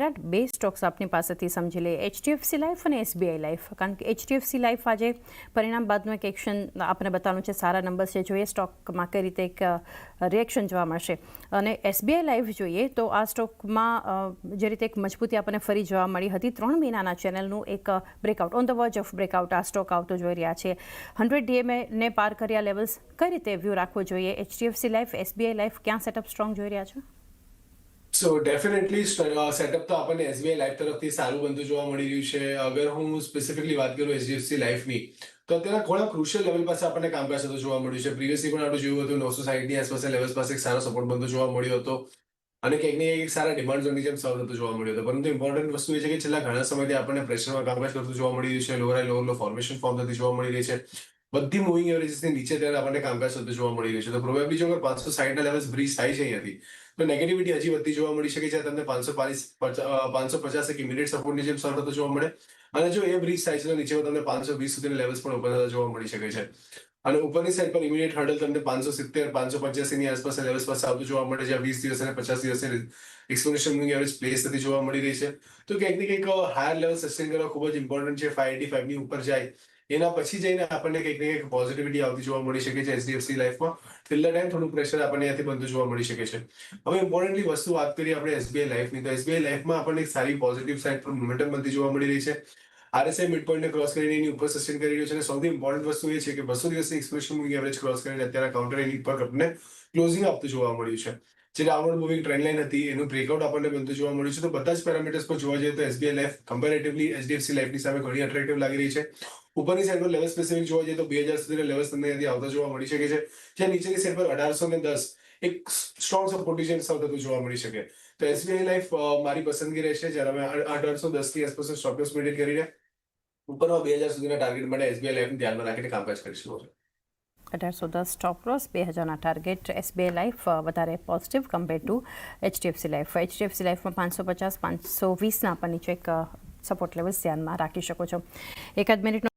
વિરાટ, બે સ્ટોક્સ આપની પાસેથી સમજી લઈએ, એચડીએફસી લાઈફ અને એસબીઆઈ લાઈફ. કારણ કે એચડીએફસી લાઈફ આજે પરિણામ બાદનું એક એક્શન આપણે બતાવવાનું છે, સારા નંબર્સ છે, જોઈએ સ્ટોકમાં કઈ રીતે એક રિએક્શન જોવા મળશે. અને એસબીઆઈ લાઈફ જોઈએ તો આ સ્ટોકમાં જે રીતે એક મજબૂતી આપણને ફરી જોવા મળી હતી, 3 મહિનાના ચેનલનું એક breakout, on the verge of breakout આ સ્ટોક આવતો જોઈ રહ્યા છે. 100 DMA પાર કર્યા લેવલ્સ, કઈ રીતે વ્યૂ રાખવો જોઈએ એચડીએફસી લાઈફ, એસબીઆઈ લાઈફ, ક્યાં સેટઅપ સ્ટ્રોંગ જોઈ રહ્યા છો? સો ડેફિનેટલી સેટઅપ તો આપણને એસબીઆઈ લાઈફ તરફથી સારું બનતું જોવા મળી રહ્યું છે. અગર હું સ્પેસિફિકલી વાત કરું એચડીએફસી લાઈફની, તો અત્યારે ઘણા ક્રુશિયલ લેવલ પાસે આપણને કામકાજ થતું જોવા મળ્યું છે. પ્રીવિયસલી પણ આપણે જોયું હતું 960ની આસપાસના લેવલ્સ પાસે એક સારો સપોર્ટ બનતો જોવા મળ્યો હતો અને ક્યાંક ને એક સારા ડિમાન્ડ ઝોનની જેમ સર્વ થતો જોવા મળ્યો હતો. પરંતુ ઇમ્પોર્ટન્ટ વસ્તુ એ છે કે છેલ્લા ઘણા સમયથી આપણને પ્રેશરમાં કામકાજ કરતું જોવા મળી રહ્યું છે. લોઅર હાઈ લોઅર લો ફોર્મેશન ફોર્મ થતી જોવા મળી રહી છે. બધી મૂવિંગ એવરેજીસની નીચે ત્યારે આપણને કામકાજ થતું જોવા મળી રહ્યું છે. તો પ્રોબેબલી જો અગર 560ના લેવલ્સ બ્રીચ થાય છે અહીંયાથી, તો નેગેટિવિટી હજી વધતી જોવા મળી શકે છે. તમને 550 એક ઇમિડિયેટ સપોર્ટની જેમ સર્વ થતો જોવા મળે અને જો એ બ્રીચ થાય છે તો નીચે તમને 520 સુધીના લેવલ્સ પણ ઓપન થતા જોવા મળી શકે છે. અને ઉપરની સાઈડ પર ઇમિડિયેટ હર્ડલ તમને 570 585ની આસપાસ લેવલ્સ પાસે આવતું જોવા મળે છે. જ્યાં 20 દિવસ અને 50 દિવસની એક્સપોનેન્શિયલ મૂવિંગ એવરેજ પ્લેસ થતી જોવા મળી રહી છે. તો ક્યાંક ને ક્યાંક હાયર લેવલ સસ્ટેન કરવા ખૂબ જ ઇમ્પોર્ટન્ટ છે. 585 ની ઉપર જાય એના પછી જઈને આપણને કંઈક ને કંઈક પોઝિટિવિટી આવતી જોવા મળી શકે છે એચડીએફસી લાઈફમાં. ટિલ ધ ટાઈમ થોડું પ્રેશર આપણને ત્યાંથી બનતું જોવા મળી શકે છે. હવે ઇમ્પોર્ટન્ટલી વસ્તુ વાત કરીએ આપણે એસબીઆઈ લાઈફની, તો એસબીઆઈ લાઈફમાં આપણને એક સારી પોઝિટિવ સાઈડ પર મોમેન્ટમ બનતી જોવા મળી રહી છે. આરએસઆઈ મિડ પોઈન્ટને ક્રોસ કરીને એની ઉપર સસ્ટેન કરી રહ્યો છે અને સૌથી ઇમ્પોર્ટન્ટ વસ્તુ એ છે કે 200 દિવસની એક્સપોનેન્શિયલ મૂવિંગ એવરેજ ક્રોસ કરીને અત્યારે કાઉન્ટર એની ઉપર આપણને ક્લોઝિંગ આપતું જોવા મળ્યું છે. જે ડાઉનવર્ડ મૂવિંગ ટ્રેન્ડ લાઈન હતી એનું બ્રેકઆઉટ આપણને બનતું જોવા મળ્યું છે. તો બધા જ પેરામીટર્સ પર જોવા જઈએ તો એસબીઆઈ લાઈફ કમ્પેરેટિવલી એચડીએફસી લાઈફની સામે ઘણી અટ્રેક્ટિવ લાગી રહી છે. ઉપરની સાઈડ પર લેવલ સ્પેસિફિક જોવા જઈએ તો 2000 સુધીના લેવલ્સ તમને અહીંયાથી આવતા જોવા મળી શકે છે. જ્યાં નીચેની સાઈડ પર 1810 એક સ્ટ્રોંગ સપોર્ટ ડિઝાઇન થતું જોવા મળી શકે. તો એસબીઆઈ લાઈફ મારી પસંદગી રહેશે. જ્યારે અમે 1810 ની આસપાસ સ્ટોપ લોસ મેન્ટેન કરીને ઉપરમાં 2000 સુધીના ટાર્ગેટ માટે એસબીઆઈ લાઈફને ધ્યાનમાં રાખીને કામકાજ કરીશું. 1810 સ્ટોપ લોસ, 2000ના ટાર્ગેટ. એસબીઆઈ લાઈફ વધારે positive compare to HDFC life. HDFC લાઈફમાં 550 520ના પર નીચે એક સપોર્ટ લેવલ્સ ધ્યાનમાં રાખી શકો છો. એકાદ મિનિટનો